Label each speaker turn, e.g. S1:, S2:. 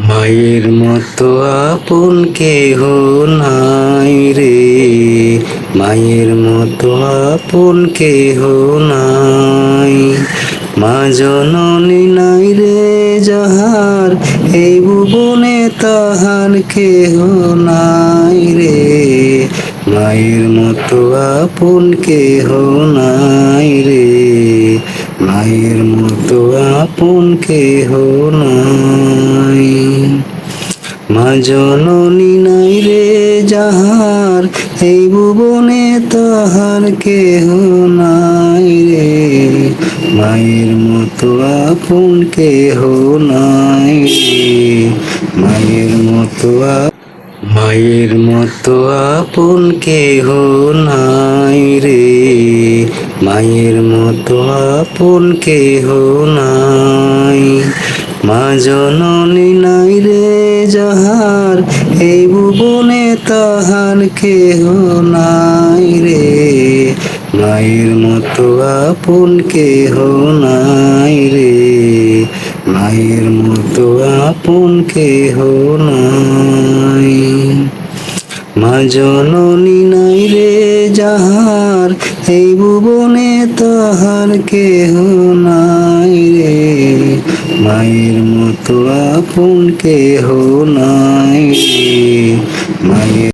S1: মায়ের মতো আপন কেহ নাই রে, মায়ের মতো আপন কেহ নাই। মা জননী নাই রে যাহার, এই ভুবনে তাহার কেহ নাই রে। মায়ের মতো আপন কেহ নাই রে, মায়ের মতো আপন কেহ নাই। মা জননী নাই রে যাহার, এই ভুবনে তাহার কেহ নাই রে। মায়ের মতো আপন কেহ নাই রে, মায়ের মতো মায়ের মতো আপন কেহ নাই রে, মায়ের মতো আপন কেহ নাই। মা জননী নাই রে যাহার, এই ভুবনে তাহার কেহ নাই রে। মায়ের মতো আপন কেহ নাই রে, মায়ের মতো আপন কেহ নাই। মা জননী নাই রে যাহার, এই ভুবনে তাহার কেহ নাই রে। মায়ের মতো আপন কেহ নাই রে, মায়ের